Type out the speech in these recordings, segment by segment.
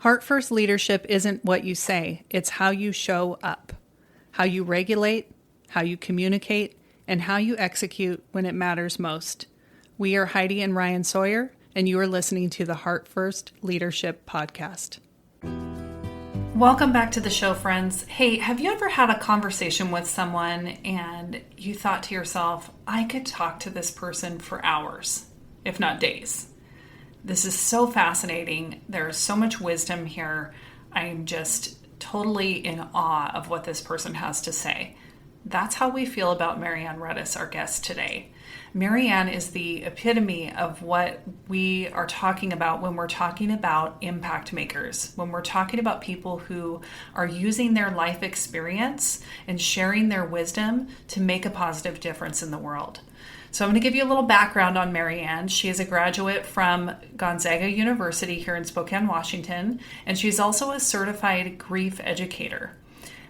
Heart first leadership isn't what you say, it's how you show up, how you regulate, how you communicate, and how you execute when it matters most. We are Heidi and Ryan Sawyer, and you are listening to the Heart First Leadership Podcast. Welcome back to the show, friends. Hey, have you ever had a conversation with someone and you thought to yourself, I could talk to this person for hours, if not days? This is so fascinating. There's so much wisdom here. I'm just totally in awe of what this person has to say. That's how we feel about Anne Ruddis, our guest today. Anne is the epitome of what we are talking about when we're talking about impact makers, when we're talking about people who are using their life experience and sharing their wisdom to make a positive difference in the world. So I'm going to give you a little background on Anne. She is a graduate from Gonzaga University here in Spokane, Washington, and she's also a certified grief educator.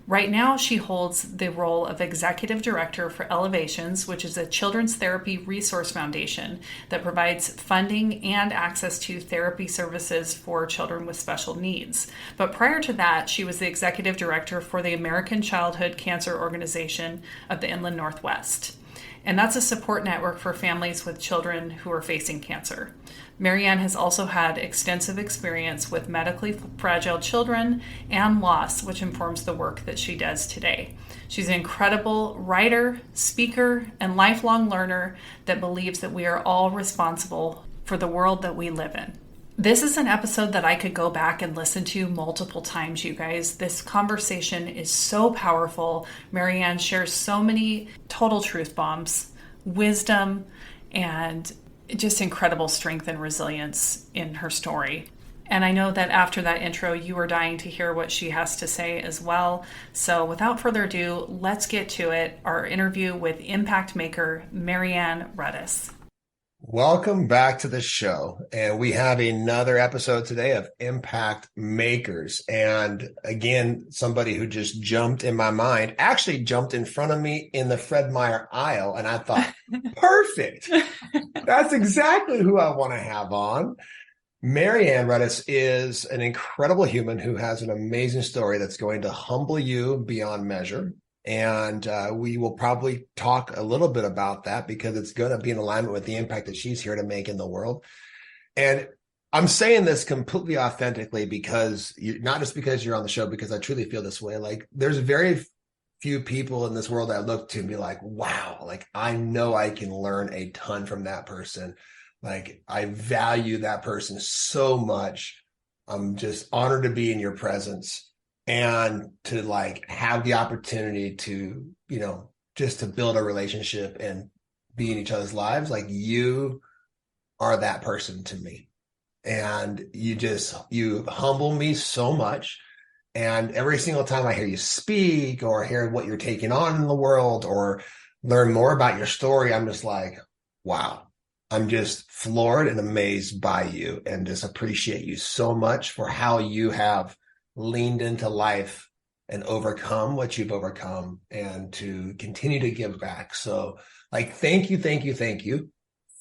Right now, she holds the role of Executive Director for Elevations, which is a children's therapy resource foundation that provides funding and access to therapy services for children with special needs. But prior to that, she was the Executive Director for the American Childhood Cancer Organization of the Inland Northwest. And that's a support network for families with children who are facing cancer. Anne has also had extensive experience with medically fragile children and loss, which informs the work that she does today. She's an incredible writer, speaker, and lifelong learner that believes that we are all responsible for the world that we live in. This is an episode that I could go back and listen to multiple times, you guys. This conversation is so powerful. Anne shares so many total truth bombs, wisdom, and just incredible strength and resilience in her story. And I know that after that intro, you are dying to hear what she has to say as well. So without further ado, let's get to it. Our interview with impact maker Anne Ruddis. Welcome back to the show. And we have another episode today of Impact Makers. And again, somebody who just jumped in my mind, actually jumped in front of me in the Fred Meyer aisle. And I thought, perfect. That's exactly who I want to have on. Anne Ruddis is an incredible human who has an amazing story that's going to humble you beyond measure. And we will probably talk a little bit about that because it's going to be in alignment with the impact that she's here to make in the world. And I'm saying this completely authentically because not just because you're on the show, because I truly feel this way. Like there's very few people in this world that I look to and be like, wow, like I know I can learn a ton from that person. Like I value that person so much. I'm just honored to be in your presence. And to like have the opportunity to, just to build a relationship and be in each other's lives, like you are that person to me. And you humble me so much. And every single time I hear you speak or hear what you're taking on in the world or learn more about your story, I'm just like, wow, I'm just floored and amazed by you and just appreciate you so much for how you have leaned into life and overcome what you've overcome and to continue to give back. So like, thank you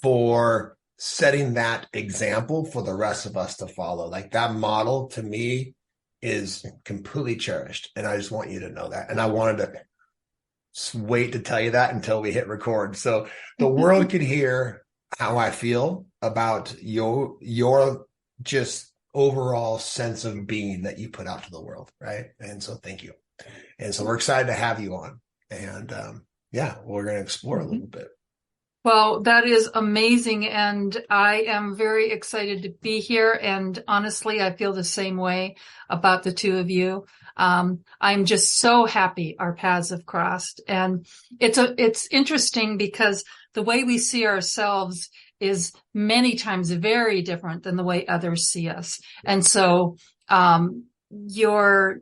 for setting that example for the rest of us to follow. Like that model to me is completely cherished. And I just want you to know that. And I wanted to wait to tell you that until we hit record. So the world could hear how I feel about your just overall sense of being that you put out to the world. Right. And so thank you. And so we're excited to have you on and we're going to explore a little bit. Well, that is amazing. And I am very excited to be here. And honestly, I feel the same way about the two of you. I'm just so happy our paths have crossed. And it's interesting because the way we see ourselves is many times very different than the way others see us. And so, your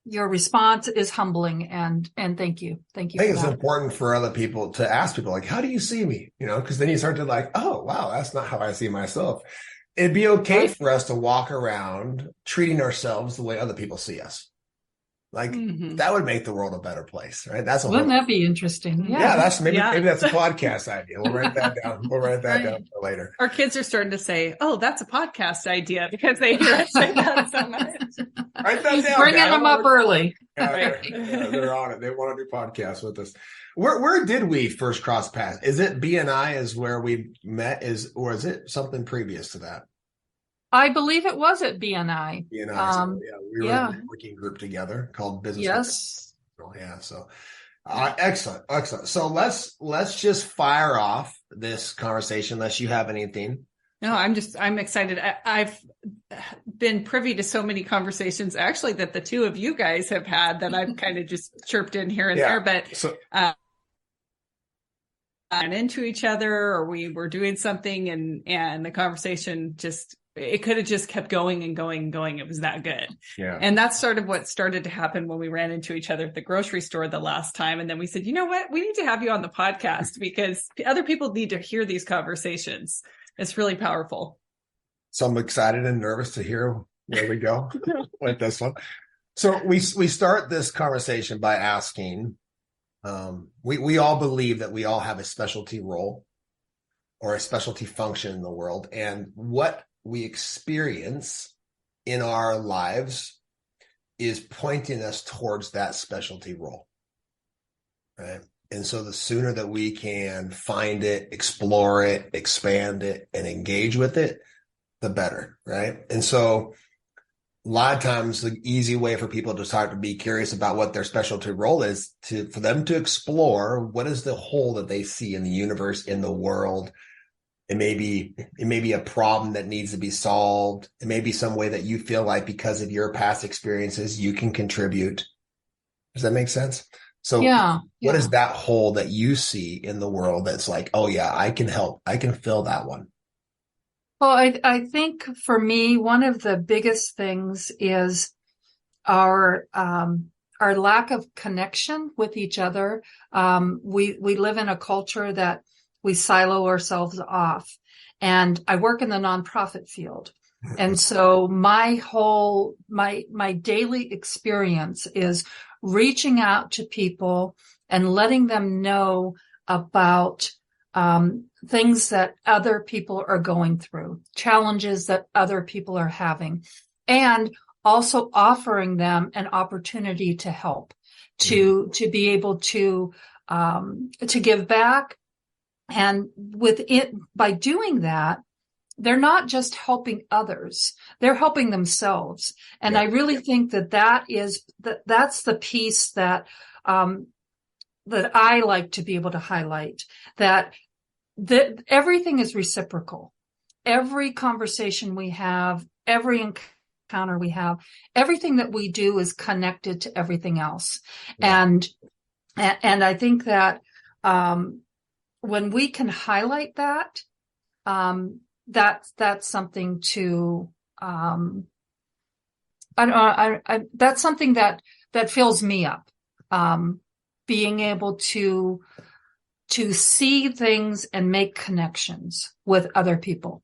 response is humbling and thank you. Thank you. I think it's important for other people to ask people like, how do you see me? Because then you start to like, oh, wow, that's not how I see myself. It'd be okay for us to walk around treating ourselves the way other people see us. Like that would make the world a better place, right? Wouldn't that be interesting? Yeah, maybe that's a podcast idea. We'll write that down. We'll write that down for later. Our kids are starting to say, "Oh, that's a podcast idea," because they hear us say that so much. Write that down. Bringing them up early. Yeah, they're on it. They want to do podcasts with us. Where did we first cross paths? Is it BNI is where we met? Or is it something previous to that? I believe it was at BNI. BNI. We were in a networking group together called Business. Yes. Yeah. So excellent. So let's just fire off this conversation unless you have anything. No, I'm excited. I've been privy to so many conversations actually that the two of you guys have had that I've kind of just chirped in here and there, but ran into each other or we were doing something and the conversation it could have just kept going and going and going. It was that good. Yeah. And that's sort of what started to happen when we ran into each other at the grocery store the last time. And then we said, you know what, we need to have you on the podcast because other people need to hear these conversations. It's really powerful. So I'm excited and nervous to hear where we go with this one. So we start this conversation by asking, we all believe that we all have a specialty role or a specialty function in the world. And what we experience in our lives is pointing us towards that specialty role, right? And so the sooner that we can find it, explore it, expand it, and engage with it, the better, right? And so a lot of times the easy way for people to start to be curious about what their specialty role is for them to explore what is the hole that they see in the universe, in the world. It may be a problem that needs to be solved. It may be some way that you feel like because of your past experiences, you can contribute. Does that make sense? So what is that hole that you see in the world that's like, oh yeah, I can help. I can fill that one. Well, I think for me, one of the biggest things is our lack of connection with each other. We live in a culture that we silo ourselves off. And I work in the nonprofit field. And so my daily experience is reaching out to people and letting them know about things that other people are going through, challenges that other people are having, and also offering them an opportunity to help, to be able to give back. And with it, by doing that, they're not just helping others, they're helping themselves. And I really think that's the piece that I like to be able to highlight, that everything is reciprocal. Every conversation we have, every encounter we have, everything that we do is connected to everything else. Yeah. And I think that when we can highlight that, that's something to that's something that fills me up. Being able to see things and make connections with other people.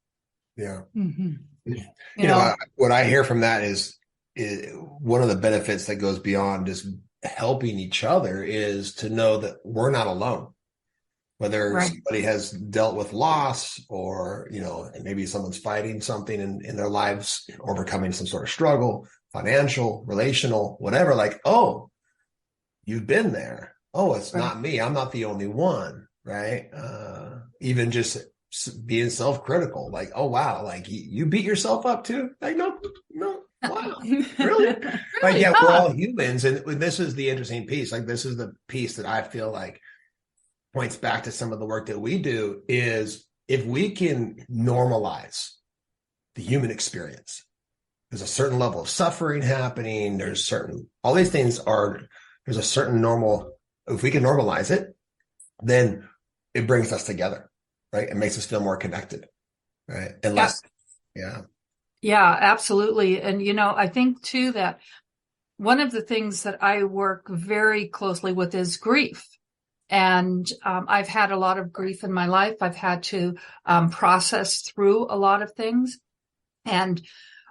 Yeah. Mm-hmm. You know, what I hear from that is one of the benefits that goes beyond just helping each other is to know that we're not alone. Whether somebody has dealt with loss or, maybe someone's fighting something in their lives, overcoming some sort of struggle, financial, relational, whatever, like, oh, you've been there. Oh, it's not me. I'm not the only one. Right. Even just being self-critical, like, oh, wow. Like you beat yourself up too. Like, no, wow. Really? Like, yeah, we're all humans. And this is the interesting piece. Like, this is the piece that I feel like points back to some of the work that we do is if we can normalize the human experience, there's a certain level of suffering happening. There's all these things there's a certain normal, if we can normalize it, then it brings us together, right? It makes us feel more connected, right? And less, Yeah, absolutely. And, I think too that one of the things that I work very closely with is grief. And I've had a lot of grief in my life. I've had to process through a lot of things. And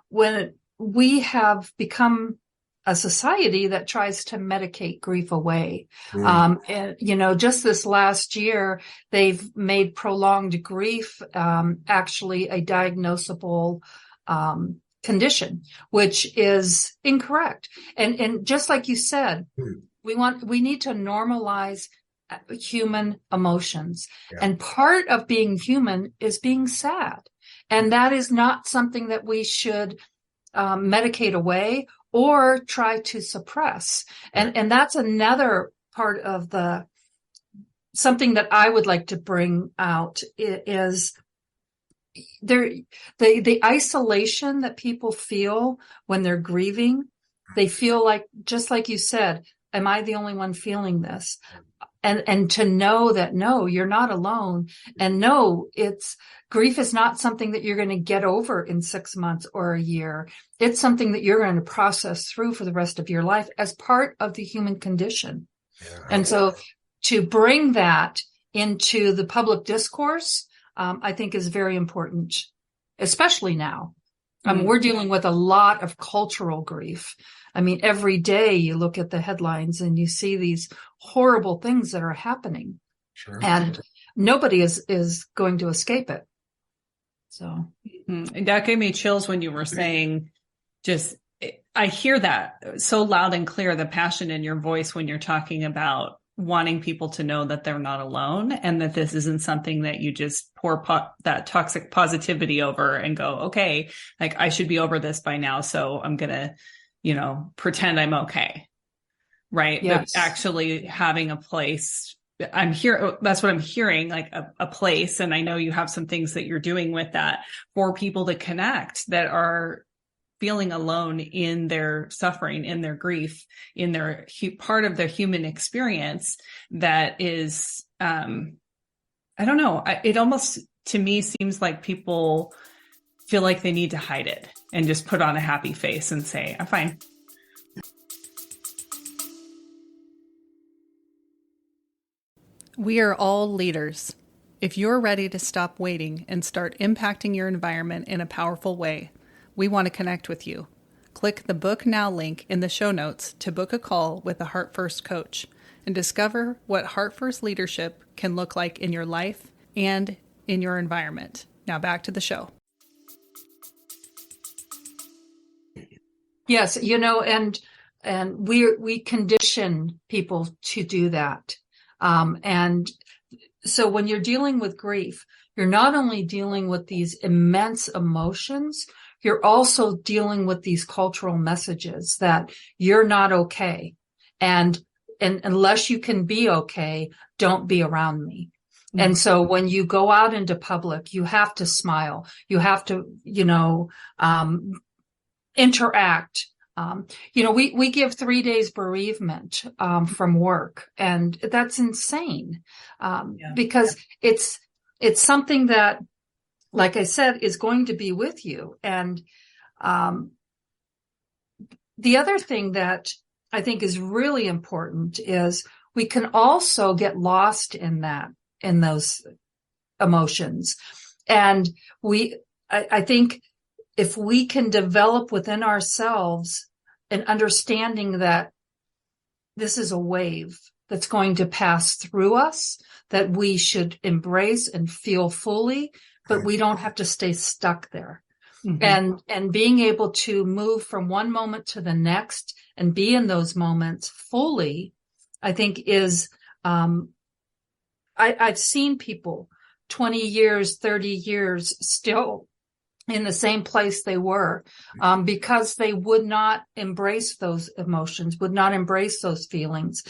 when we have become a society that tries to medicate grief away, and, just this last year, they've made prolonged grief actually a diagnosable condition, which is incorrect. And just like you said, we need to normalize human emotions. Yeah. And part of being human is being sad. And that is not something that we should medicate away or try to suppress. And that's another part of something that I would like to bring out is the isolation that people feel when they're grieving. They feel like, just like you said, am I the only one feeling this? And to know that, no, you're not alone. And no, grief is not something that you're going to get over in 6 months or a year. It's something that you're going to process through for the rest of your life as part of the human condition. Yeah. And so to bring that into the public discourse, I think is very important, especially now. We're dealing with a lot of cultural grief. I mean, every day you look at the headlines and you see these horrible things that are happening. Sure. And nobody is going to escape it. So that gave me chills when you were saying, I hear that so loud and clear, the passion in your voice when you're talking about wanting people to know that they're not alone and that this isn't something that you just pour that toxic positivity over and go, okay, like I should be over this by now. So I'm going to, pretend I'm okay. Right. Yes. But actually having a place, that's what I'm hearing, like a place. And I know you have some things that you're doing with that for people to connect that are feeling alone in their suffering, in their grief, in their part of their human experience that is, I don't know. It almost to me seems like people feel like they need to hide it and just put on a happy face and say, I'm fine. We are all leaders. If you're ready to stop waiting and start impacting your environment in a powerful way, we want to connect with you. Click the Book Now link in the show notes to book a call with a Heart First coach and discover what Heart First leadership can look like in your life and in your environment. Now back to the show. Yes, and we condition people to do that. And so when you're dealing with grief, you're not only dealing with these immense emotions, you're also dealing with these cultural messages that you're not okay. And unless you can be okay, don't be around me. Mm-hmm. And so when you go out into public, you have to smile. You have to, interact. We give 3 days bereavement from work, and that's insane because it's something that, like I said, is going to be with you. And the other thing that I think is really important is we can also get lost in those emotions. And I think if we can develop within ourselves an understanding that this is a wave that's going to pass through us, that we should embrace and feel fully, but we don't have to stay stuck there. Mm-hmm. And being able to move from one moment to the next and be in those moments fully, I think is, I've seen people 20 years, 30 years still in the same place they were, because they would not embrace those emotions, would not embrace those feelings.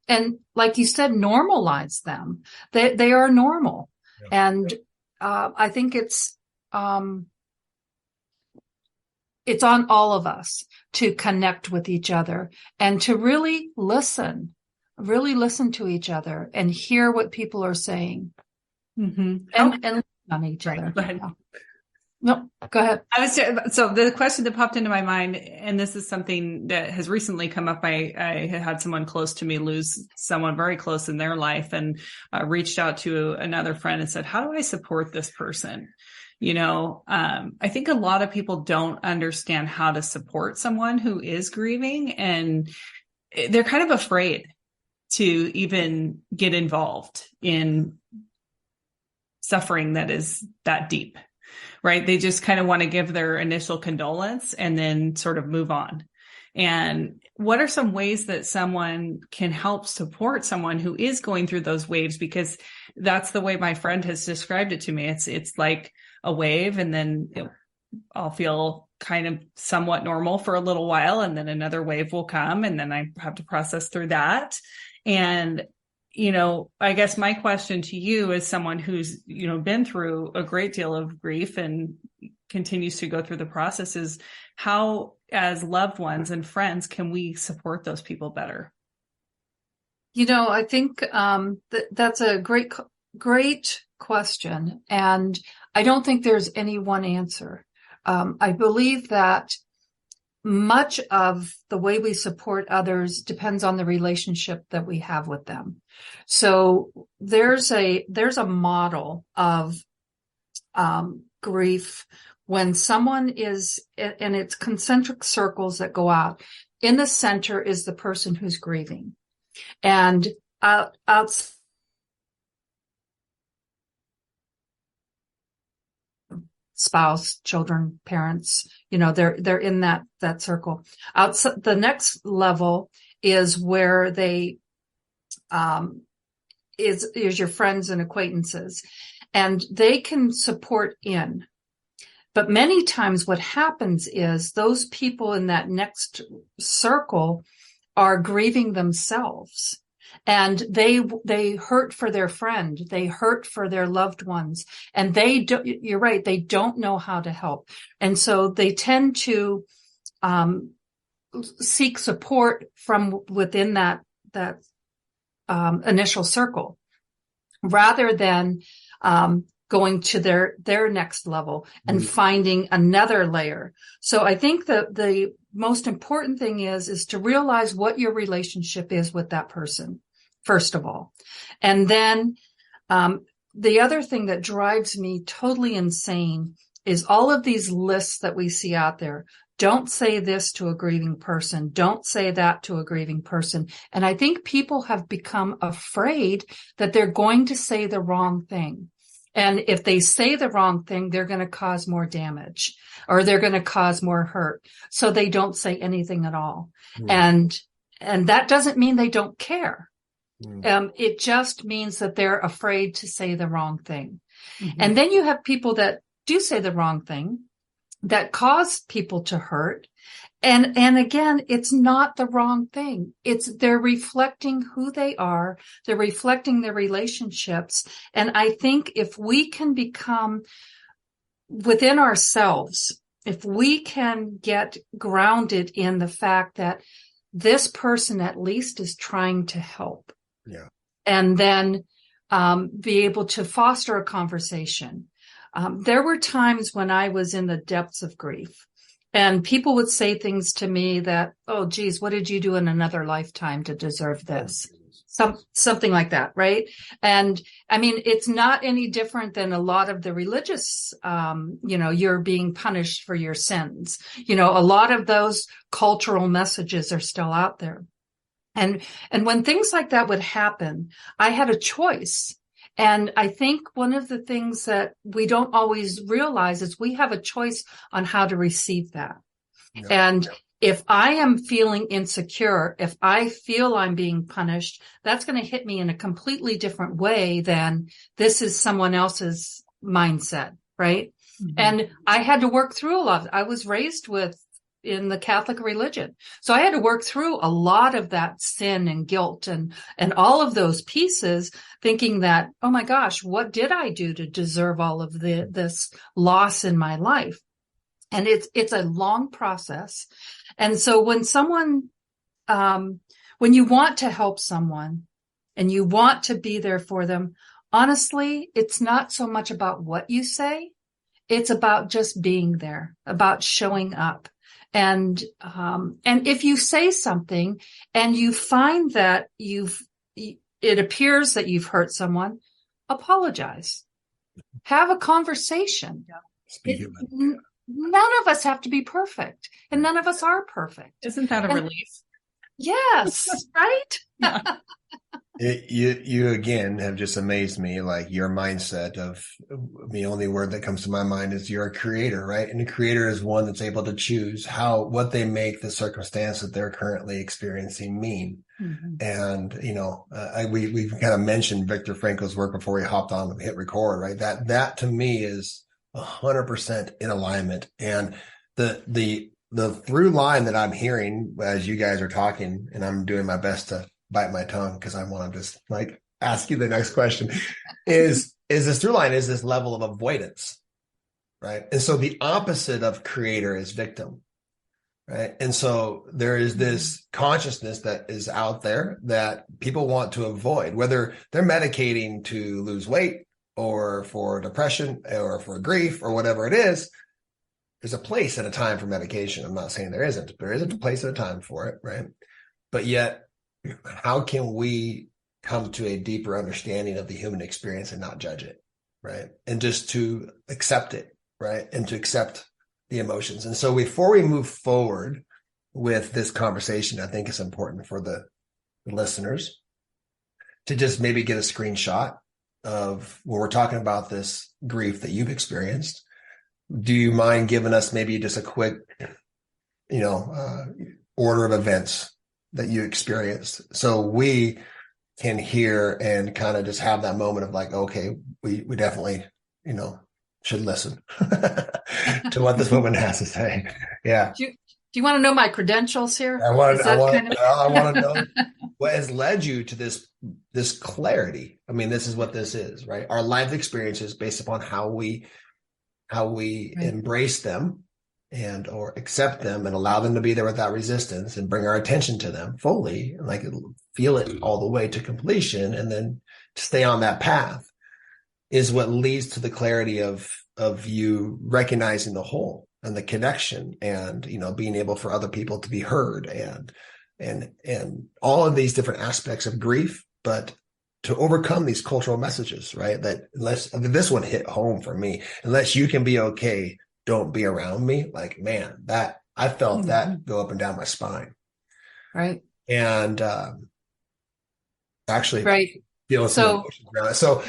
And like you said, normalize them. They are normal. Yeah. And I think it's on all of us to connect with each other and to really listen to each other and hear what people are saying. Mm-hmm. And listen on each other. Go ahead. No, go ahead. So the question that popped into my mind, and this is something that has recently come up. I had someone close to me lose someone very close in their life, and reached out to another friend and said, how do I support this person? I think a lot of people don't understand how to support someone who is grieving, and they're kind of afraid to even get involved in suffering that is that deep. right? They just kind of want to give their initial condolence and then sort of move on. And what are some ways that someone can help support someone who is going through those waves? Because that's the way my friend has described it to me. It's like a wave, and then I'll feel kind of somewhat normal for a little while, and then another wave will come, and then I have to process through that. And, I guess my question to you as someone who's, been through a great deal of grief and continues to go through the process is how, as loved ones and friends, can we support those people better? I think that's a great question. And I don't think there's any one answer. I believe that much of the way we support others depends on the relationship that we have with them. So there's a model of grief when someone is, and it's concentric circles that go out. In the center is the person who's grieving, and outside spouse, children, parents, they're in that circle. Outside, the next level is where they is your friends and acquaintances, and they can support in. But many times what happens is those people in that next circle are grieving themselves. And they hurt for their friend. They hurt for their loved ones. And you're right, they don't know how to help. And so they tend to seek support from within that initial circle, rather than going to their next level and finding another layer. So I think that the most important thing is to realize what your relationship is with that person, first of all. And then the other thing that drives me totally insane is all of these lists that we see out there. Don't say this to a grieving person. Don't say that to a grieving person. And I think people have become afraid that they're going to say the wrong thing. And if they say the wrong thing, they're going to cause more damage, or they're going to cause more hurt. So they don't say anything at all. And that doesn't mean they don't care. It just means that they're afraid to say the wrong thing. And then you have people that do say the wrong thing, that cause people to hurt. And again, it's not the wrong thing. They're reflecting who they are. They're reflecting their relationships. And I think if we can become within ourselves, if we can get grounded in the fact that this person at least is trying to help. Yeah. And then be able to foster a conversation. There were times when I was in the depths of grief, and people would say things to me that, oh, geez, what did you do in another lifetime to deserve this? Something like that, right? And I mean, it's not any different than a lot of the religious, you're being punished for your sins. A lot of those cultural messages are still out there. And when things like that would happen, I had a choice. And I think one of the things that we don't always realize is we have a choice on how to receive that. Yeah. And if I am feeling insecure, if I feel I'm being punished, that's going to hit me in a completely different way than this is someone else's mindset, right? And I had to work through a lot. I was raised in the Catholic religion. So I had to work through a lot of that sin and guilt and all of those pieces, thinking that, oh my gosh, what did I do to deserve all of this loss in my life? And it's a long process. And so when when you want to help someone and you want to be there for them, honestly, it's not so much about what you say. It's about just being there, about showing up. And if you say something and you find that it appears that you've hurt someone, apologize. Have a conversation. None of us have to be perfect, and none of us are perfect. Isn't that a relief? Yes, right? Yeah. You again have just amazed me. Like your mindset of the only word that comes to my mind is you're a creator, right? And a creator is one that's able to choose what they make the circumstance that they're currently experiencing mean. Mm-hmm. And we kind of mentioned Viktor Frankl's work before we hopped on and hit record, right? That to me is 100% in alignment. And the through line that I'm hearing as you guys are talking, and I'm doing my best to bite my tongue because I want to just like ask you the next question is this through line is this level of avoidance, right? And so the opposite of creator is victim, right? And so there is this consciousness that is out there that people want to avoid, whether they're medicating to lose weight or for depression or for grief or whatever it is. There's a place and a time for medication. I'm not saying there isn't. There isn't a place and a time for it, right? But yet, how can we come to a deeper understanding of the human experience and not judge it, right? And just to accept it, right? And to accept the emotions. And so before we move forward with this conversation, I think it's important for the listeners to just maybe get a screenshot of when we're talking about this grief that you've experienced. Do you mind giving us maybe just a quick, order of events that you experienced so we can hear and kind of just have that moment of like, okay, we definitely, should listen to what this woman has to say. Yeah. Do you want to know my credentials here? I want to know what has led you to this clarity. I mean, this is what this is, right? Our life experiences based upon how we right. Embrace them and or accept them and allow them to be there without resistance and bring our attention to them fully and like feel it all the way to completion and then stay on that path is what leads to the clarity of you recognizing the whole and the connection and being able for other people to be heard and all of these different aspects of grief, but to overcome these cultural messages, right? That this one hit home for me, unless you can be okay, don't be around me. Like, man, that I felt that go up and down my spine. Right. And actually right. feeling some emotions around it. So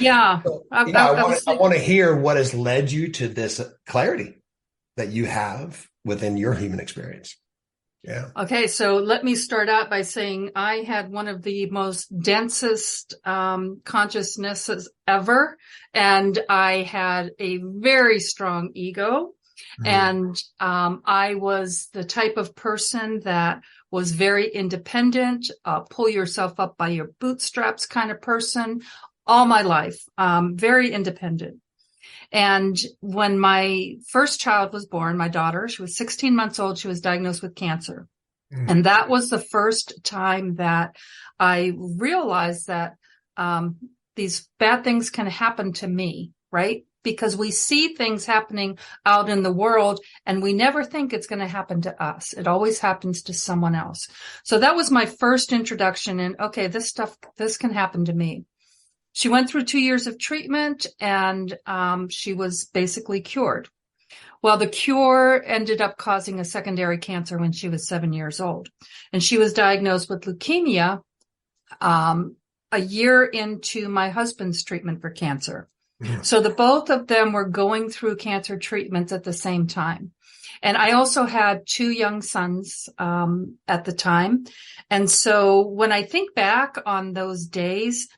I want to hear what has led you to this clarity that you have within your human experience. Yeah. Okay. So let me start out by saying I had one of the most densest consciousnesses ever. And I had a very strong ego. And I was the type of person that was very independent, pull yourself up by your bootstraps kind of person all my life, very independent. And when my first child was born, my daughter, she was 16 months old, she was diagnosed with cancer. And that was the first time that I realized that these bad things can happen to me, right? Because we see things happening out in the world and we never think it's going to happen to us. It always happens to someone else. So that was my first introduction in, okay, this can happen to me. She went through 2 years of treatment and she was basically cured. Well, the cure ended up causing a secondary cancer when she was 7 years old. And she was diagnosed with leukemia a year into my husband's treatment for cancer. So the both of them were going through cancer treatments at the same time. And I also had 2 young sons at the time. And so when I think back on those days,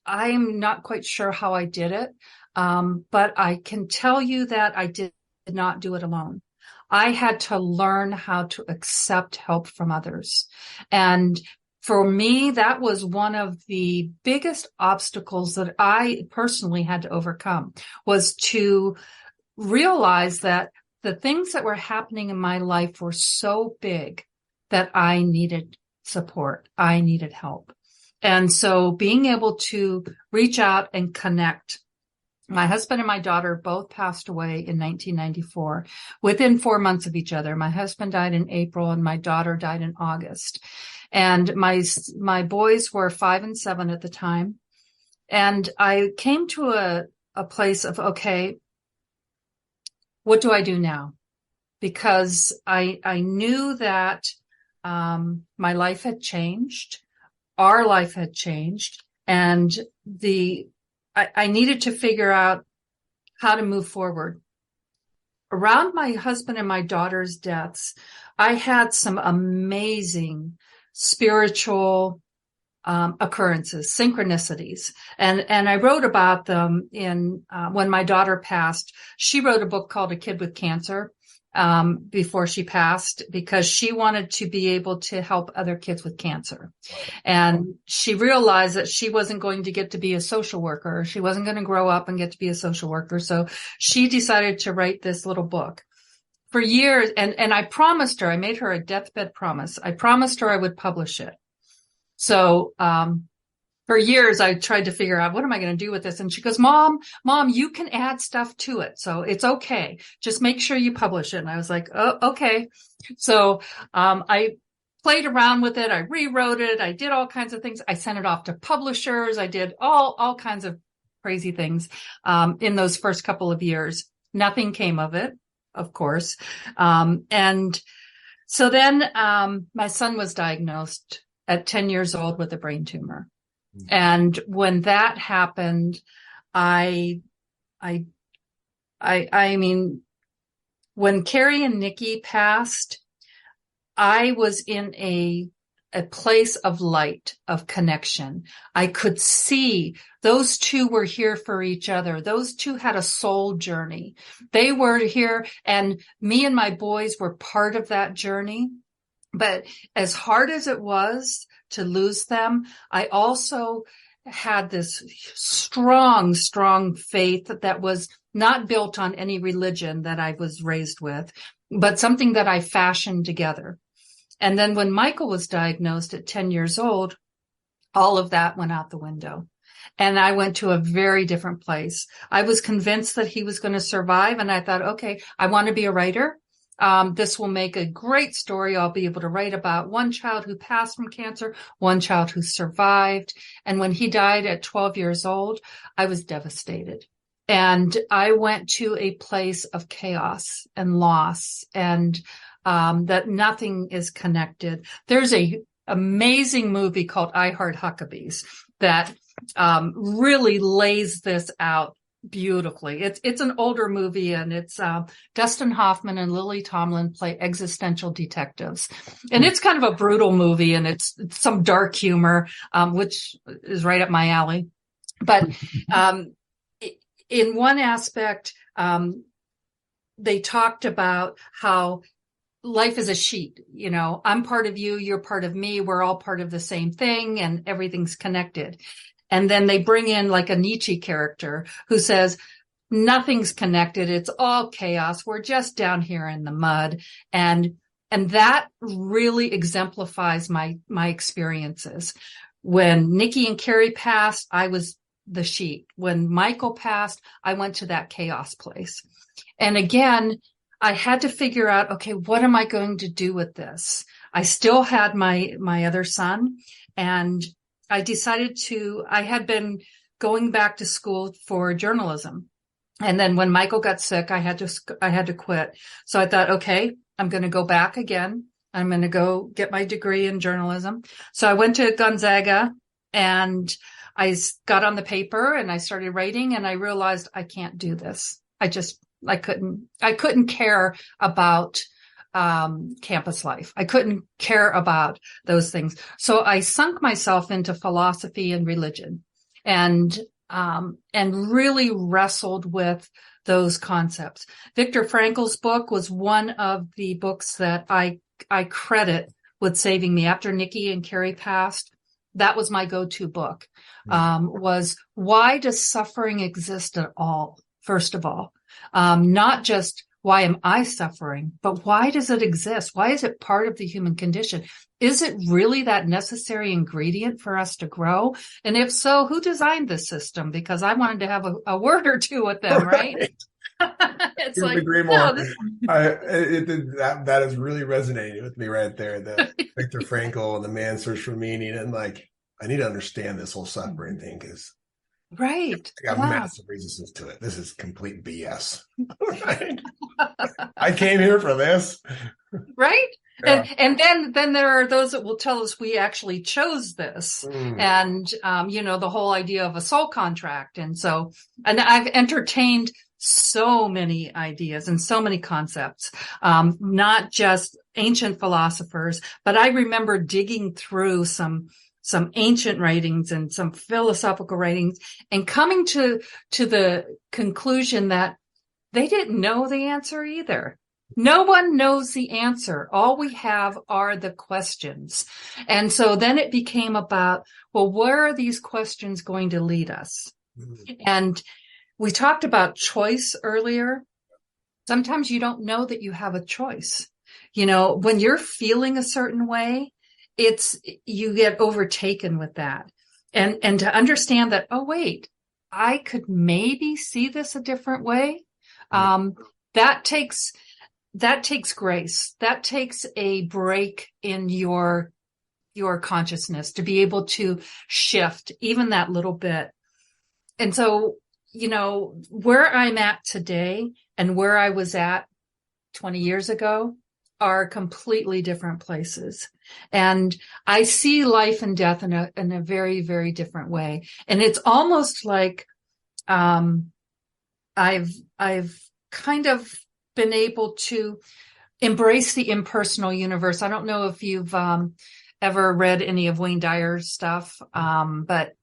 I'm not quite sure how I did it. But I can tell you that I did not do it alone. I had to learn how to accept help from others. And for me, that was one of the biggest obstacles that I personally had to overcome, was to realize that the things that were happening in my life were so big that I needed support. I needed help. And so being able to reach out and connect. My husband and my daughter both passed away in 1994, within 4 months of each other. My husband died in April and my daughter died in August. And my boys were 5 and 7 at the time. And I came to a place of, okay, what do I do now? Because I knew that my life had changed. Our life had changed. And I needed to figure out how to move forward. Around my husband and my daughter's deaths, I had some amazing spiritual occurrences, synchronicities. And I wrote about them in, when my daughter passed. She wrote a book called A Kid with Cancer, before she passed, because she wanted to be able to help other kids with cancer. And she realized that she wasn't going to get to be a social worker. She wasn't going to grow up and get to be a social worker. So she decided to write this little book. For years, and I promised her, I made her a deathbed promise. I promised her I would publish it. So, for years, I tried to figure out, what am I going to do with this? And she goes, Mom, you can add stuff to it. So it's okay. Just make sure you publish it. And I was like, oh, okay. So, I played around with it. I rewrote it. I did all kinds of things. I sent it off to publishers. I did all kinds of crazy things, in those first couple of years. Nothing came of it, of course. And so then, my son was diagnosed at 10 years old with a brain tumor. And when that happened, I mean, when Carrie and Nikki passed, I was in a place of light, of connection. I could see those two were here for each other. Those two had a soul journey. They were here, and me and my boys were part of that journey. But as hard as it was to lose them, I also had this strong faith that was not built on any religion that I was raised with, but something that I fashioned together. And then when Michael was diagnosed at 10 years old, all of that went out the window. And I went to a very different place. I was convinced that he was going to survive. And I thought, okay, I want to be a writer. This will make a great story. I'll be able to write about one child who passed from cancer, one child who survived. And when he died at 12 years old, I was devastated. And I went to a place of chaos and loss, and that nothing is connected. There's a amazing movie called I Heart Huckabees that really lays this out beautifully. It's an older movie, and it's Dustin Hoffman and Lily Tomlin play existential detectives, and it's kind of a brutal movie, and it's some dark humor, which is right up my alley. But in one aspect, they talked about how life is a sheet. You know, I'm part of you, you're part of me, we're all part of the same thing, and everything's connected. And then they bring in like a Nietzsche character who says, nothing's connected. It's all chaos. We're just down here in the mud. And that really exemplifies my experiences. When Nikki and Carrie passed, I was the sheet. When Michael passed, I went to that chaos place. And again, I had to figure out, okay, what am I going to do with this? I still had my other son, and I decided I had been going back to school for journalism. And then when Michael got sick, I had to quit. So I thought, okay, I'm going to go back again. I'm going to go get my degree in journalism. So I went to Gonzaga, and I got on the paper and I started writing, and I realized I can't do this. I couldn't care about campus life. I couldn't care about those things. So I sunk myself into philosophy and religion, and really wrestled with those concepts. Viktor Frankl's book was one of the books that I credit with saving me. After Nikki and Carrie passed, that was my go-to book, was why does suffering exist at all? First of all, not just why am I suffering, but why does it exist? Why is it part of the human condition? Is it really that necessary ingredient for us to grow? And if so, who designed this system? Because I wanted to have a word or two with them, right? It's Couldn't like, agree more. no, That is really resonating with me right there. The Viktor Frankl and the man's search for meaning, and like, I need to understand this whole suffering thing, because right. I got massive resistance to it. This is complete BS. Right? I came here for this. Right? Yeah. And then there are those that will tell us we actually chose this. And, the whole idea of a soul contract. And I've entertained so many ideas and so many concepts, not just ancient philosophers, but I remember digging through some ancient writings and some philosophical writings and coming to the conclusion that they didn't know the answer either. No one knows the answer. All we have are the questions. And so then it became about, well, where are these questions going to lead us? And we talked about choice earlier. Sometimes you don't know that you have a choice. When you're feeling a certain way, you get overtaken with that. And to understand that, oh, wait, I could maybe see this a different way. That takes grace. That takes a break in your consciousness to be able to shift even that little bit. And so, where I'm at today and where I was at 20 years ago are completely different places. And I see life and death in a very, very different way. And it's almost like, I've kind of been able to embrace the impersonal universe. I don't know if you've ever read any of Wayne Dyer's stuff, but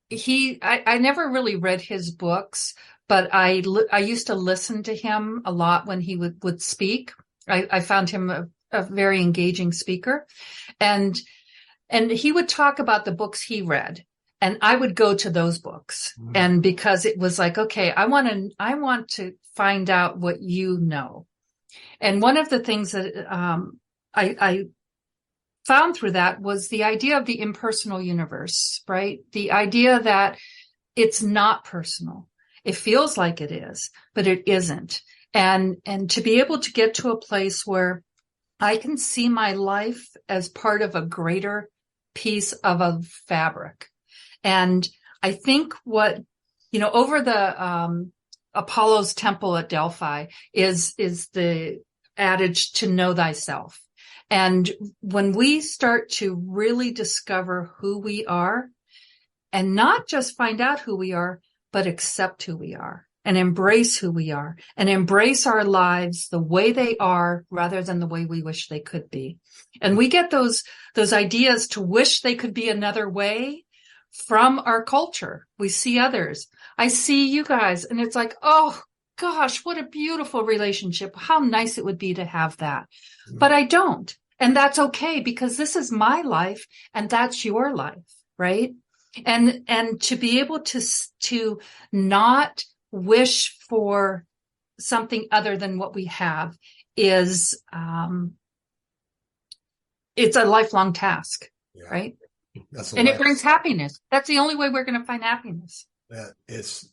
I never really read his books, but I used to listen to him a lot when he would speak. I found him a very engaging speaker, and he would talk about the books he read. And I would go to those books, and because it was like, okay, I want to find out what you know. And one of the things that I found through that was the idea of the impersonal universe, right? The idea that it's not personal. It feels like it is, but it isn't. And to be able to get to a place where I can see my life as part of a greater piece of a fabric. And I think what, over the Apollo's temple at Delphi is the adage to know thyself. And when we start to really discover who we are, and not just find out who we are, but accept who we are and embrace who we are and embrace our lives the way they are rather than the way we wish they could be. And we get those ideas to wish they could be another way from our culture. We see others. I see you guys, and it's like, oh gosh, what a beautiful relationship. How nice it would be to have that. But I don't. And that's okay, because this is my life and that's your life, right? And to be able to not wish for something other than what we have is, it's a lifelong task, right? And it brings happiness. That's the only way we're going to find happiness. It's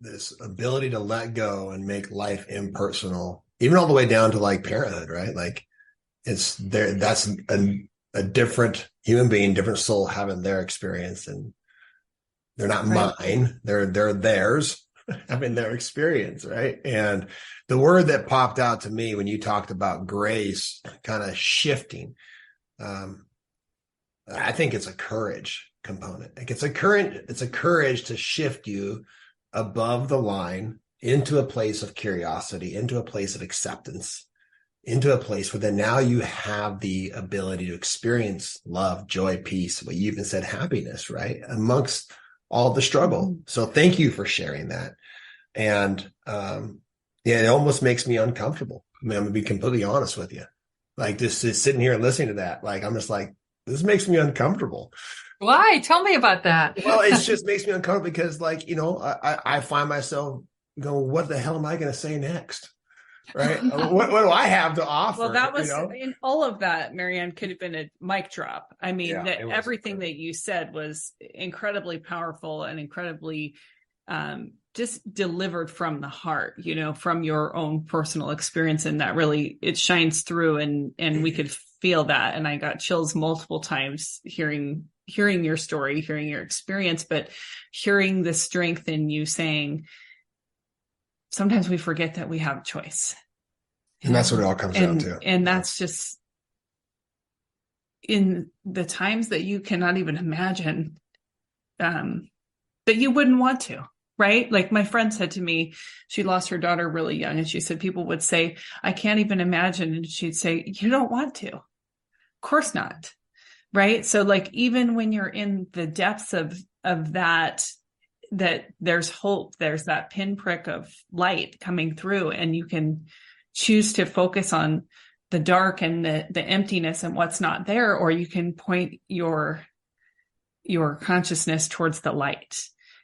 this ability to let go and make life impersonal, even all the way down to like parenthood, right? Like it's there. That's a different human being, different soul having their experience, and they're not mine. They're theirs having their experience, right? And the word that popped out to me when you talked about grace, kind of shifting, I think it's a courage component. Like it's a courage to shift you above the line into a place of curiosity, into a place of acceptance, into a place where then now you have the ability to experience love, joy, peace, what you even said, happiness, right? Amongst all the struggle. So thank you for sharing that. And it almost makes me uncomfortable. I mean, I'm gonna be completely honest with you. Like just sitting here and listening to that, like I'm just like, this makes me uncomfortable. Why? Tell me about that. Well, it just makes me uncomfortable because, like, I find myself going, what the hell am I going to say next? Right? what do I have to offer? Well, that was in all of that, Marianne, could have been a mic drop. I mean, everything that you said was incredibly powerful and incredibly just delivered from the heart, from your own personal experience. And that really, it shines through, and we could feel that. And I got chills multiple times hearing your story, hearing your experience, but hearing the strength in you saying, sometimes we forget that we have a choice. And that's what it all comes down to. And that's just in the times that you cannot even imagine, that you wouldn't want to, right? Like my friend said to me, she lost her daughter really young, and she said people would say, I can't even imagine. And she'd say, you don't want to. Of course not. Right. So like, even when you're in the depths of that there's hope, there's that pinprick of light coming through, and you can choose to focus on the dark and the emptiness and what's not there, or you can point your consciousness towards the light,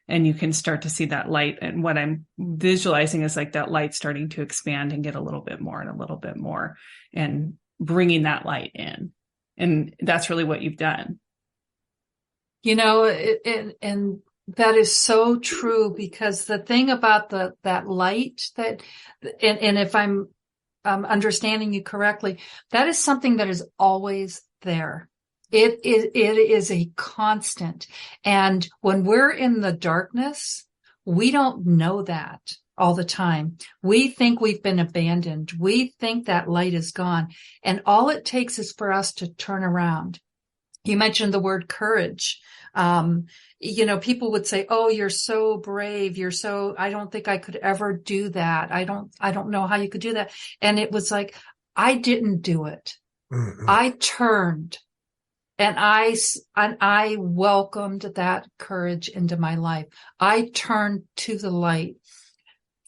and you can start to see that light. And what I'm visualizing is like that light starting to expand and get a little bit more and a little bit more, and bringing that light in. And that's really what you've done. You know, and that is so true, because the thing about that light and if I'm understanding you correctly, that is something that is always there. It is a constant. And when we're in the darkness, we don't know that all the time. We think we've been abandoned. We think that light is gone. And all it takes is for us to turn around. You mentioned the word courage. You know, people would say, oh, you're so brave. I don't think I could ever do that. I don't know how you could do that. And it was like, I didn't do it. Mm-hmm. I turned, and I welcomed that courage into my life. I turned to the light.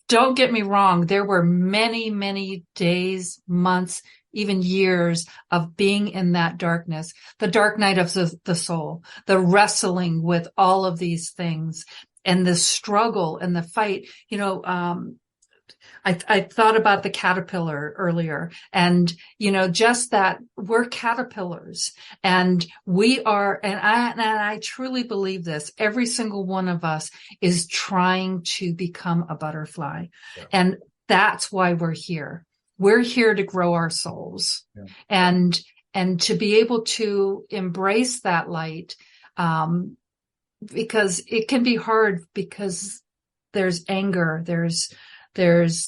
Don't get me wrong. There were many, many days, months, even years of being in that darkness, the dark night of the soul, the wrestling with all of these things, and the struggle and the fight. You know, I thought about the caterpillar earlier, and, you know, just that we're caterpillars, and we are, and I truly believe this, every single one of us is trying to become a butterfly. Yeah. And that's why we're here. We're here to grow our souls. Yeah. And to be able to embrace that light, because it can be hard, because there's anger, there's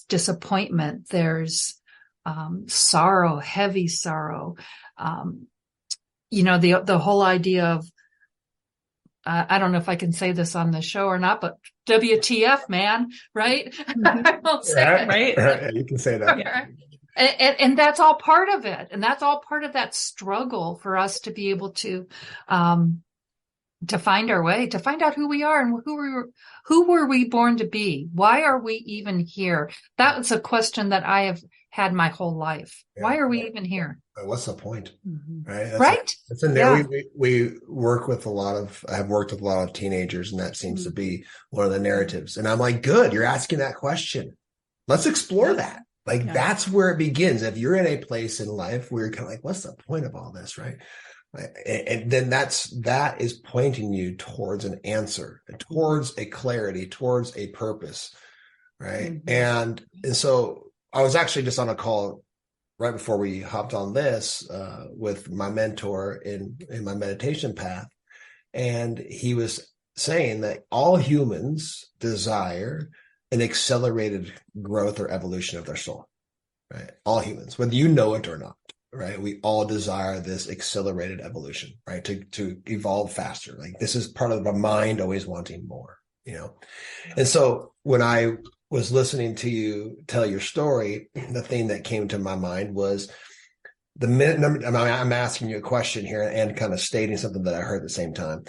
disappointment, there's sorrow, heavy sorrow. You know, the whole idea of, I don't know if I can say this on the show or not, but WTF, man, right? I won't say it, right? Right. You can say that. Yeah. And that's all part of it. And that's all part of that struggle for us to be able to find our way, to find out who we are, and who were we born to be? Why are we even here? That's a question that I have had my whole life. Yeah. Why are we even here? What's the point? Mm-hmm. Right. Right. It's in there. Yeah. We work with I have worked with a lot of teenagers, and that seems to be one of the narratives. And I'm like, good, you're asking that question. Let's explore that. Like, that's where it begins. If you're in a place in life where you're kind of like, what's the point of all this? Right. And then that is pointing you towards an answer, towards a clarity, towards a purpose. Right. Mm-hmm. And so I was actually just on a call right before we hopped on this, with my mentor in my meditation path. And he was saying that all humans desire an accelerated growth or evolution of their soul, right? All humans, whether you know it or not, right? We all desire this accelerated evolution, right? To evolve faster. Like, this is part of our mind always wanting more, you know? And so when I was listening to you tell your story, the thing that came to my mind was I'm asking you a question here and kind of stating something that I heard at the same time,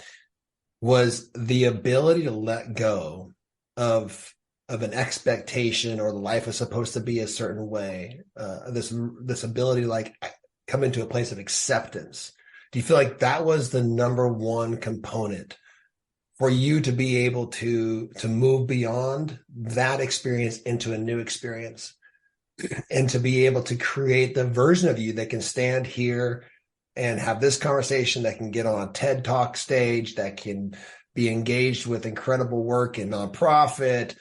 was the ability to let go of an expectation, or the life is supposed to be a certain way, this ability to like come into a place of acceptance. Do you feel like that was the number one component for you to be able to move beyond that experience into a new experience, and to be able to create the version of you that can stand here and have this conversation, that can get on a TED Talk stage, that can be engaged with incredible work in nonprofit,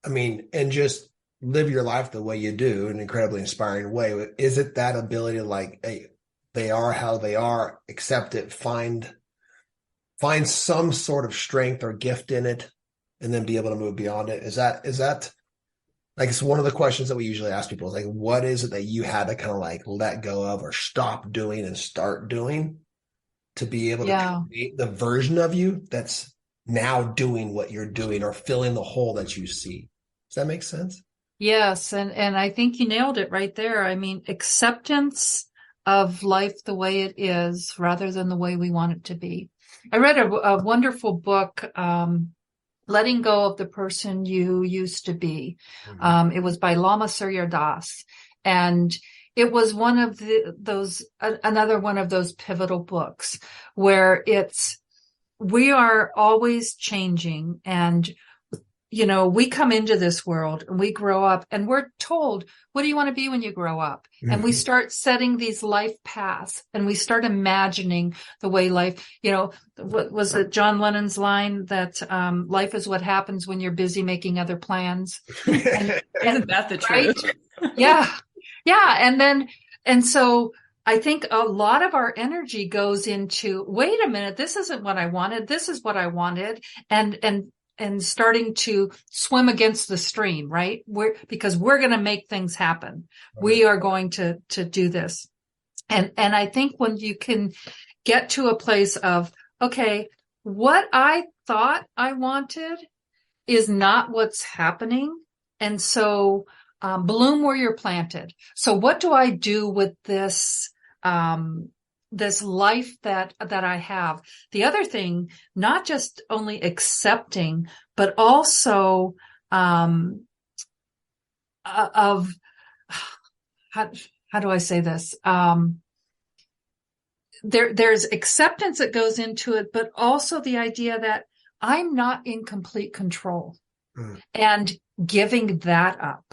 I mean, and just live your life the way you do in an incredibly inspiring way? Is it that ability to like, hey, they are how they are, accept it, find some sort of strength or gift in it, and then be able to move beyond it? Is that Like, it's one of the questions that we usually ask people is like, what is it that you had to kind of like let go of or stop doing and start doing to be able to create the version of you that's now doing what you're doing or filling the hole that you see? Does that make sense? Yes. And I think you nailed it right there. I mean, acceptance of life the way it is rather than the way we want it to be. I read a wonderful book, Letting Go of the Person You Used to Be. Mm-hmm. It was by Lama Surya Das. And it was one of another one of those pivotal books where we are always changing, and we come into this world and we grow up and we're told, what do you want to be when you grow up? Mm-hmm. And we start setting these life paths and we start imagining the way life, what was it, John Lennon's line that life is what happens when you're busy making other plans. Isn't that the truth? Right? Yeah. Yeah. And so I think a lot of our energy goes into, wait a minute, this isn't what I wanted. This is what I wanted. And starting to swim against the stream, right? Because we're going to make things happen. Right. We are going to do this. And I think when you can get to a place of, okay, what I thought I wanted is not what's happening. And so, bloom where you're planted. So what do I do with this, this life that I have? The other thing, not just only accepting, but also of how do I say this? There's acceptance that goes into it, but also the idea that I'm not in complete control, and giving that up.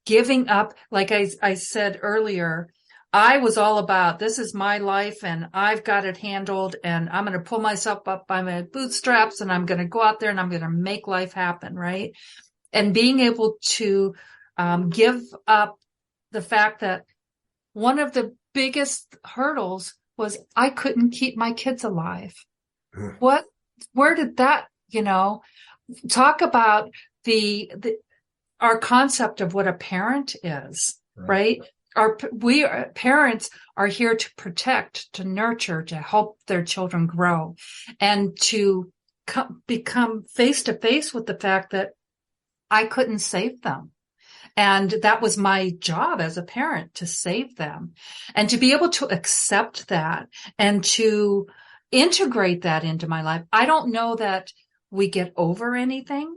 Giving up, like I said earlier, I was all about, this is my life and I've got it handled and I'm going to pull myself up by my bootstraps and I'm going to go out there and I'm going to make life happen, right? And being able to give up the fact that one of the biggest hurdles was I couldn't keep my kids alive. Where did that, talk about our concept of what a parent is, right? Parents are here to protect, to nurture, to help their children grow, and to become face to face with the fact that I couldn't save them. And that was my job as a parent, to save them, and to be able to accept that and to integrate that into my life. I don't know that we get over anything.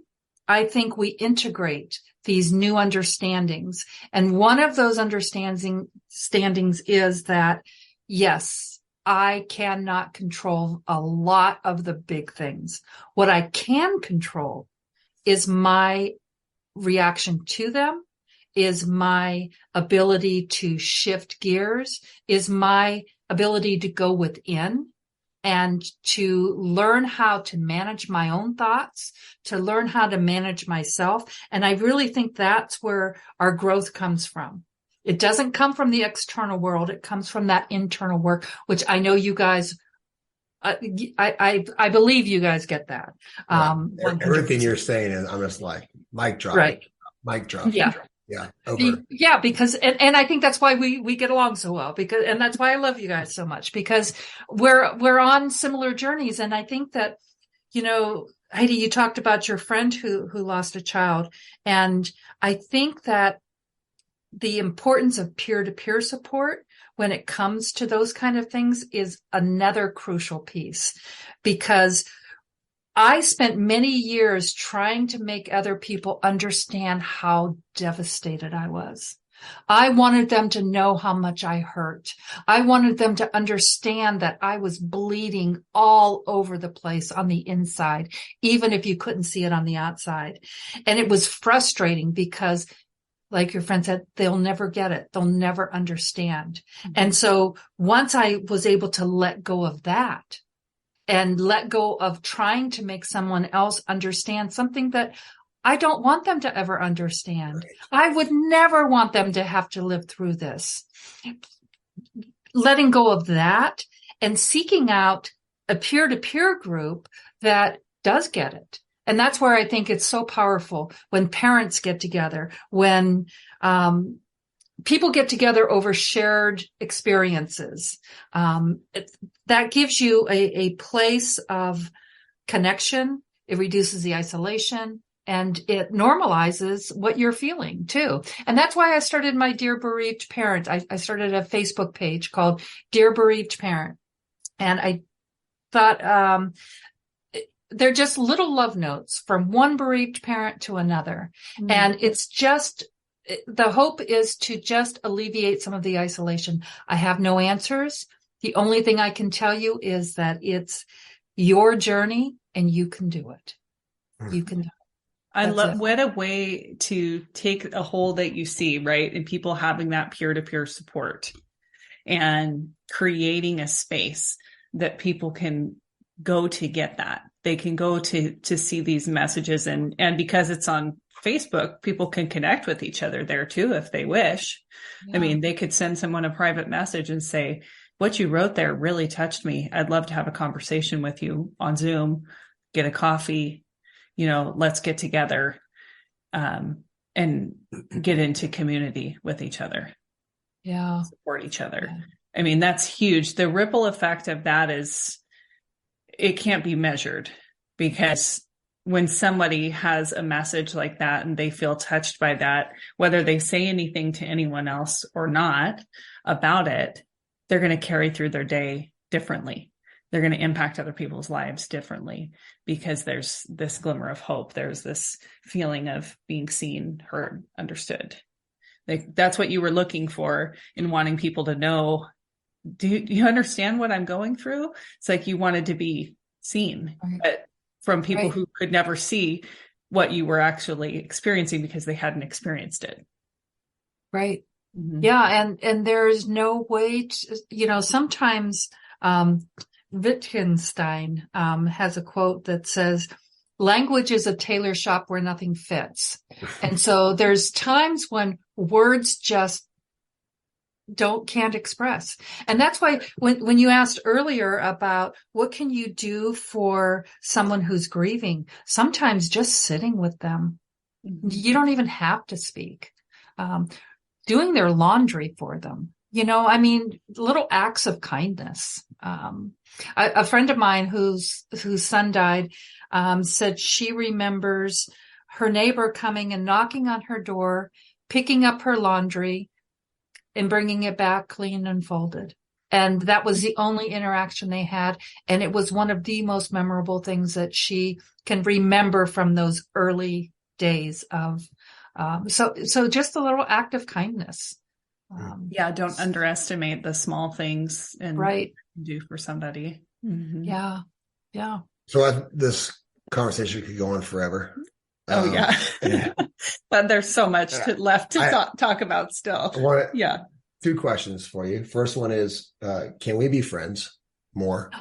I think we integrate these new understandings. And one of those understandings is that, yes, I cannot control a lot of the big things. What I can control is my reaction to them, is my ability to shift gears, is my ability to go within and to learn how to manage my own thoughts, to learn how to manage myself. And I really think that's where our growth comes from. It doesn't come from the external world. It comes from that internal work, which I know you guys, I believe you guys get that. Everything you're saying is, I'm just like, mic drop. Right. Mic drop. Yeah. Yeah. Over. Yeah, because, and I think that's why we get along so well, and that's why I love you guys so much, because we're on similar journeys. And I think that, Heidi, you talked about your friend who lost a child. And I think that the importance of peer-to-peer support when it comes to those kind of things is another crucial piece, because I spent many years trying to make other people understand how devastated I was. I wanted them to know how much I hurt. I wanted them to understand that I was bleeding all over the place on the inside, even if you couldn't see it on the outside. And it was frustrating because, like your friend said, they'll never get it. They'll never understand. Mm-hmm. And so once I was able to let go of that, and let go of trying to make someone else understand something that I don't want them to ever understand. I would never want them to have to live through this. Letting go of that and seeking out a peer-to-peer group that does get it, And that's where I think it's so powerful when parents get together, when people get together over shared experiences. That gives you a place of connection. It reduces the isolation, and it normalizes what you're feeling too. And that's why I started my Dear Bereaved Parent. I started a Facebook page called Dear Bereaved Parent. And I thought, they're just little love notes from one bereaved parent to another. Mm. And it's just, the hope is to just alleviate some of the isolation. I have no answers. The only thing I can tell you is that it's your journey and you can do it. You can do it. I love, what a way to take a hole that you see, right? And people having that peer-to-peer support and creating a space that people can go to get that. They can go to see these messages, and because it's on Facebook, people can connect with each other there too, if they wish. Yeah. I mean, they could send someone a private message and say, what you wrote there really touched me. I'd love to have a conversation with you on Zoom, get a coffee, let's get together, and get into community with each other. Yeah. Support each other. Yeah. I mean, that's huge. The ripple effect of that it can't be measured, because when somebody has a message like that and they feel touched by that, whether they say anything to anyone else or not about it, they're going to carry through their day differently. They're going to impact other people's lives differently, because there's this glimmer of hope. There's this feeling of being seen, heard, understood. That's what you were looking for in wanting people to know. Do you understand what I'm going through? It's like you wanted to be seen, right, but from people who could never see what you were actually experiencing because they hadn't experienced it. Right. Mm-hmm. Yeah. And there's no way to, sometimes, Wittgenstein, has a quote that says, language is a tailor shop where nothing fits. And so there's times when words just can't express. And that's why when you asked earlier about what can you do for someone who's grieving, sometimes just sitting with them, you don't even have to speak, doing their laundry for them, little acts of kindness. A friend of mine whose son died, said she remembers her neighbor coming and knocking on her door, picking up her laundry, and bringing it back clean and folded. And that was the only interaction they had. And it was one of the most memorable things that she can remember from those early days of, so just a little act of kindness. Don't underestimate the small things and right. do for somebody. Mm-hmm. Yeah. So this conversation could go on forever. Yeah. But there's so much left to talk about still. Two questions for you. First one is, can we be friends more?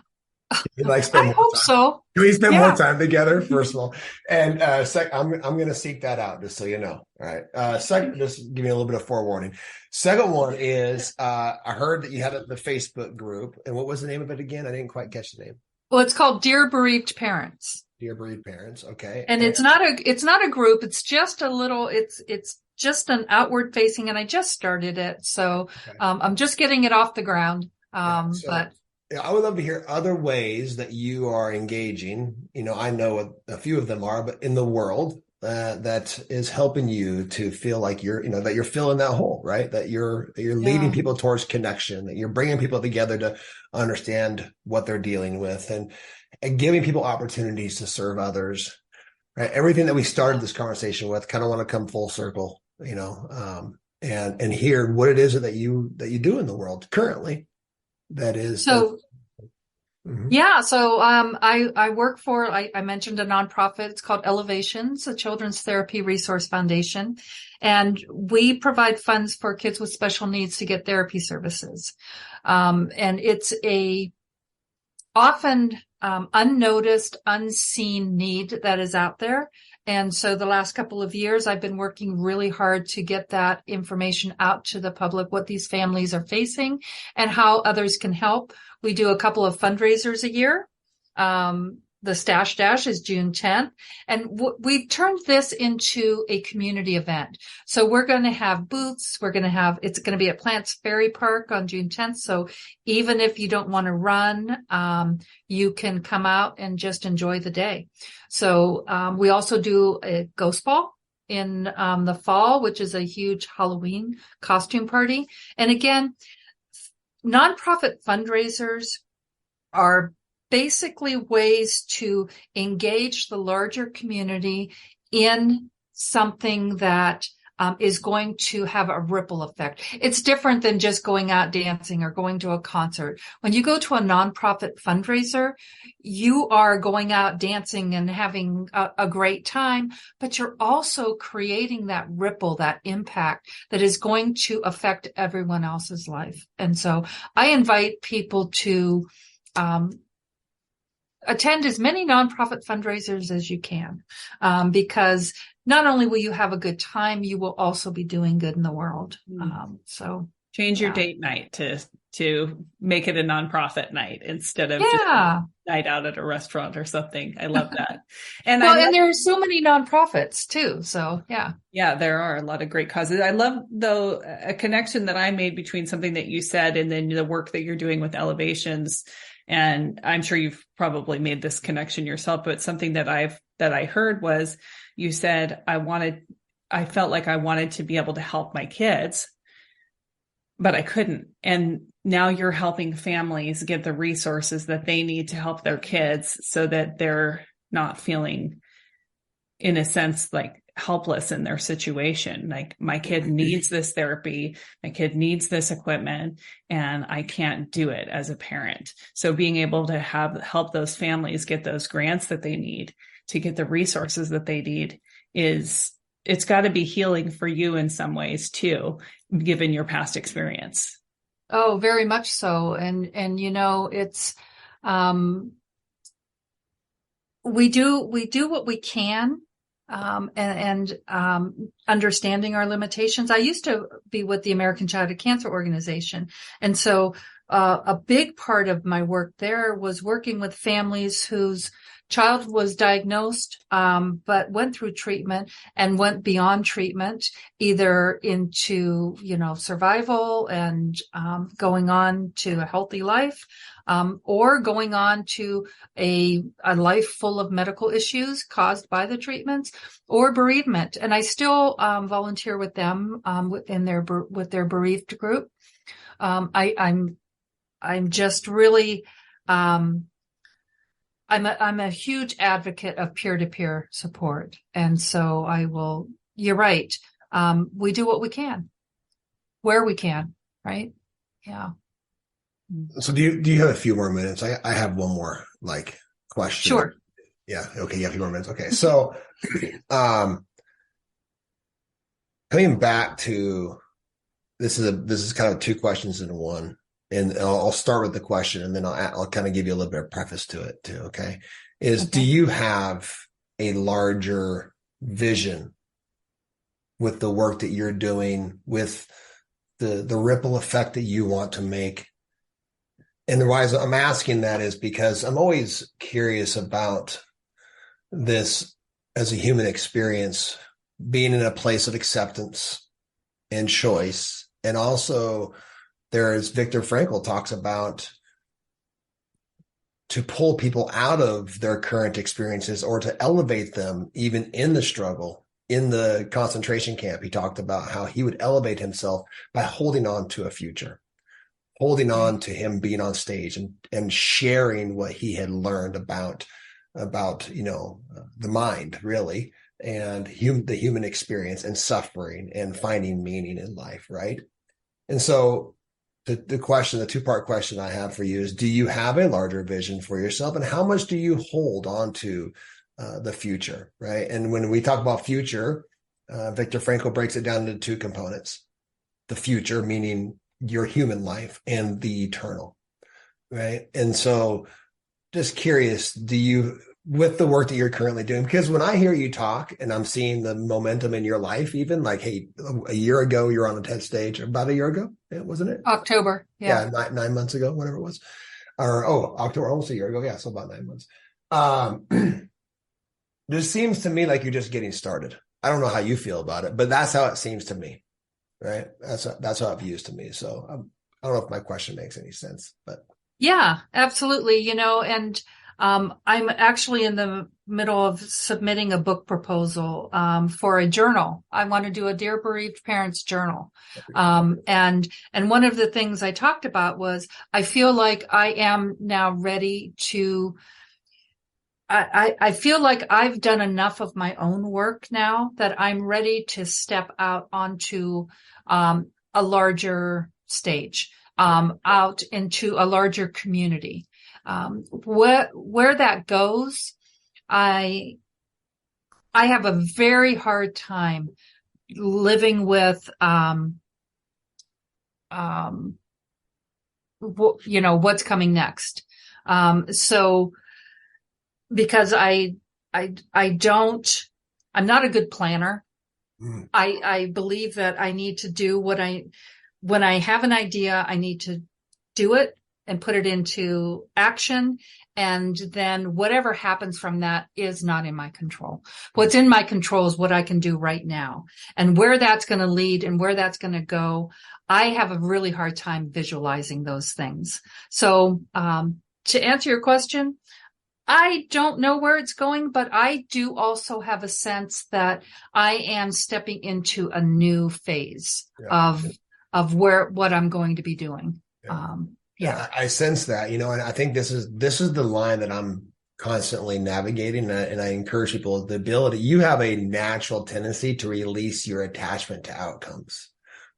I hope so. Can we spend more time together, first of all? And I'm going to seek that out, just so you know. All right. Second, just give me a little bit of forewarning. Second one is, I heard that you had the Facebook group. And what was the name of it again? I didn't quite catch the name. Well, it's called Dear Bereaved Parents. Dear Bereaved Parents. Okay. And it's not a group. It's just it's just an outward facing, and I just started it. So, okay. I'm just getting it off the ground. But I would love to hear other ways that you are engaging. I know a few of them are, but in the world that is helping you to feel like that you're filling that hole, right? That you're leading people towards connection, that you're bringing people together to understand what they're dealing with, and giving people opportunities to serve others. Right? Everything that we started this conversation with, kind of want to come full circle, and hear what it is that you do in the world currently. That is so. Mm-hmm. Yeah. So, I work for, I mentioned a nonprofit. It's called Elevations, a children's therapy resource foundation. And we provide funds for kids with special needs to get therapy services. And it's often, unnoticed, unseen need that is out there. And so the last couple of years, I've been working really hard to get that information out to the public, what these families are facing and how others can help. We do a couple of fundraisers a year. the Stash Dash is June 10th. And we've turned this into a community event. So we're going to have booths. It's going to be at Plants Ferry Park on June 10th. So even if you don't want to run, you can come out and just enjoy the day. So, we also do a ghost ball in, the fall, which is a huge Halloween costume party. And again, nonprofit fundraisers are basically ways to engage the larger community in something that is going to have a ripple effect. It's different than just going out dancing or going to a concert. When you go to a nonprofit fundraiser, you are going out dancing and having a great time, but you're also creating that ripple, that impact that is going to affect everyone else's life. And so I invite people to attend as many nonprofit fundraisers as you can, because not only will you have a good time, you will also be doing good in the world. So change your date night to make it a nonprofit night instead of just a night out at a restaurant or something. I love that. And and there are so many nonprofits too. So yeah, there are a lot of great causes. I love though a connection that I made between something that you said and then the work that you're doing with Elevations. And I'm sure you've probably made this connection yourself, but something that I heard was you said, I felt like I wanted to be able to help my kids, but I couldn't. And now you're helping families get the resources that they need to help their kids so that they're not feeling, in a sense, like helpless in their situation. Like, my kid needs this therapy, my kid needs this equipment, and I can't do it as a parent. So being able to help those families get those grants that they need to get the resources that they need it's got to be healing for you in some ways too, given your past experience. Oh, very much so. And it's, we do what we can. And understanding our limitations. I used to be with the American Childhood Cancer Organization. And so, a big part of my work there was working with families whose child was diagnosed, but went through treatment and went beyond treatment, either into, survival and, going on to a healthy life, or going on to a life full of medical issues caused by the treatments, or bereavement. And I still volunteer with them with their bereaved group. I'm just really I'm a huge advocate of peer-to-peer support, and so you're right. We do what we can, where we can, right? Yeah. So do you have a few more minutes? I have one more question. Sure. Yeah. Okay. You have a few more minutes. Okay. So, coming back to this is kind of two questions in one, and I'll start with the question, and then I'll kind of give you a little bit of preface to it too. Okay. Do you have a larger vision with the work that you're doing, with the ripple effect that you want to make? And the reason I'm asking that is because I'm always curious about this as a human experience, being in a place of acceptance and choice. And also, Viktor Frankl talks about to pull people out of their current experiences or to elevate them even in the struggle. In the concentration camp, he talked about how he would elevate himself by holding on to a future. Holding on to him being on stage and sharing what he had learned about the mind, really, and the human experience and suffering and finding meaning in life, right? And so the two-part question I have for you is, do you have a larger vision for yourself, and how much do you hold on to the future, right? And when we talk about future, Viktor Frankl breaks it down into two components: the future, meaning your human life, and the eternal, right? And so just curious, with the work that you're currently doing, because when I hear you talk and I'm seeing the momentum in your life, even hey, a year ago, you're on a TED stage, about a year ago, wasn't it? October. Yeah. 9 months ago, whatever it was. October, almost a year ago. Yeah. So about 9 months. This seems to me like you're just getting started. I don't know how you feel about it, but that's how it seems to me, right? That's how it views to me. So I don't know if my question makes any sense, but Yeah, absolutely. And I'm actually in the middle of submitting a book proposal for a journal. I want to do a Dear Bereaved Parents journal. And one of the things I talked about was I feel like I am now ready to I feel like I've done enough of my own work now that I'm ready to step out onto a larger stage, out into a larger community. Where that goes, I have a very hard time living with what's coming next. So because I'm not a good planner. I believe that I need to do when I have an idea, I need to do it and put it into action. And then whatever happens from that is not in my control. What's in my control is what I can do right now, and where that's going to lead and where that's going to go. I have a really hard time visualizing those things. So, to answer your question, I don't know where it's going, but I do also have a sense that I am stepping into a new phase of what I'm going to be doing. I sense that, and I think this is the line that I'm constantly navigating, and I encourage people the ability. You have a natural tendency to release your attachment to outcomes,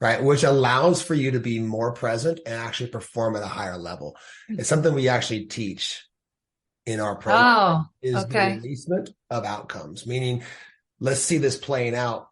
right? Which allows for you to be more present and actually perform at a higher level. It's something we actually teach in our program the releasement of outcomes, meaning let's see this playing out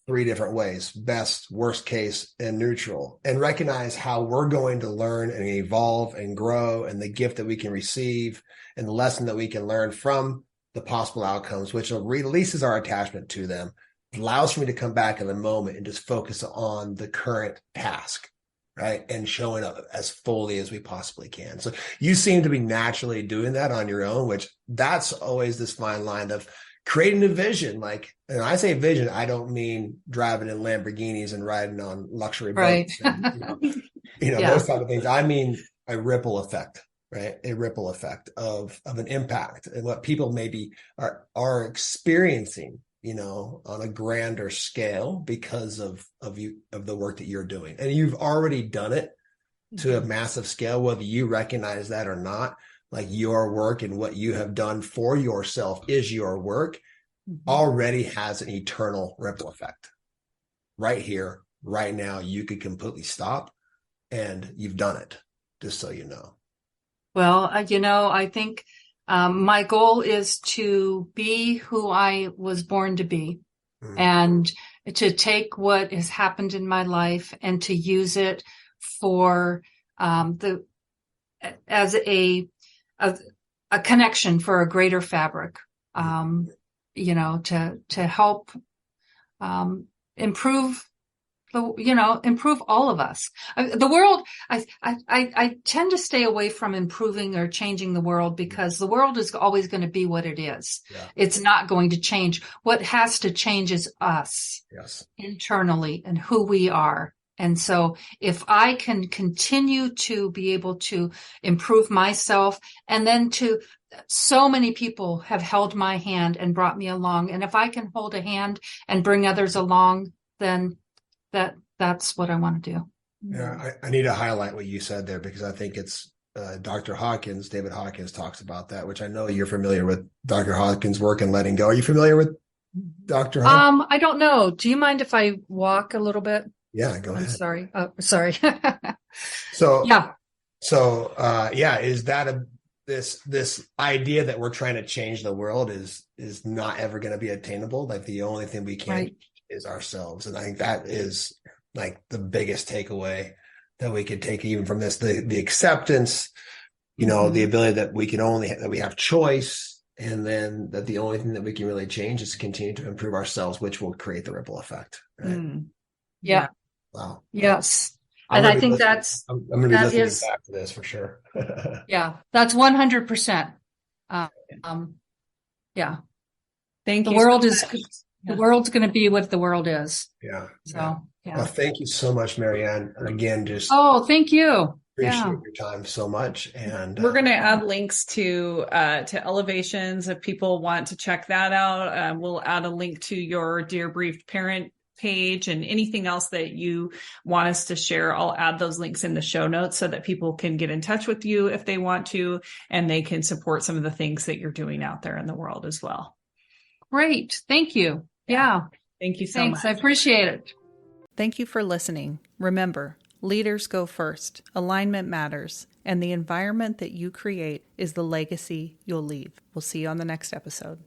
3 different ways: best, worst case, and neutral, and recognize how we're going to learn and evolve and grow, and the gift that we can receive and the lesson that we can learn from the possible outcomes, which releases our attachment to them, allows for me to come back in the moment and just focus on the current task, right? And showing up as fully as we possibly can. So you seem to be naturally doing that on your own, which that's always this fine line of creating a vision. Like, and I say vision, I don't mean driving in Lamborghinis and riding on luxury boats, and, those type of things. I mean a ripple effect, right? A ripple effect of an impact, and what people maybe are experiencing, on a grander scale because of the work that you're doing. And you've already done it to a massive scale, whether you recognize that or not. Like, your work and what you have done for yourself is your work already has an eternal ripple effect. Right here, right now, you could completely stop, and you've done it, just so you know. Well, I think my goal is to be who I was born to be, and to take what has happened in my life and to use it for as a connection for a greater fabric, to help improve improve all of us. The world, I tend to stay away from improving or changing the world, because the world is always going to be what it is. Yeah. It's not going to change. What has to change is us internally and who we are. And so if I can continue to be able to improve myself, and then so many people have held my hand and brought me along. And if I can hold a hand and bring others along, then that's what I want to do. Yeah, I need to highlight what you said there, because I think it's Dr. Hawkins, David Hawkins, talks about that, which I know you're familiar with Dr. Hawkins' work and letting go. Are you familiar with Dr. Hawkins? I don't know. Do you mind if I walk a little bit? Yeah, go ahead. I'm sorry. Oh, sorry. So is that this idea that we're trying to change the world is not ever going to be attainable? Like, the only thing we can is ourselves. And I think that is like the biggest takeaway that we could take even from this, the acceptance, the ability that we have choice, and then that the only thing that we can really change is to continue to improve ourselves, which will create the ripple effect. Right? Yeah. Wow. Yes. And I think I'm going to be listening back to this for sure. Yeah, that's 100%. Yeah. Thank The you. world so is, much. the world's going to be what the world is. Yeah. So, Yeah. yeah. Well, thank you so much, Marianne. Again, just Oh, thank you. appreciate Yeah. your time so much. And We're going to add links to Elevations if people want to check that out. We'll add a link to your Dear Briefed Parent page and anything else that you want us to share. I'll add those links in the show notes so that people can get in touch with you if they want to, and they can support some of the things that you're doing out there in the world as well. Great. Thank you. Yeah. Thank you so Thanks. much. I appreciate it. Thank you for listening. Remember, leaders go first, alignment matters, and the environment that you create is the legacy you'll leave. We'll see you on the next episode.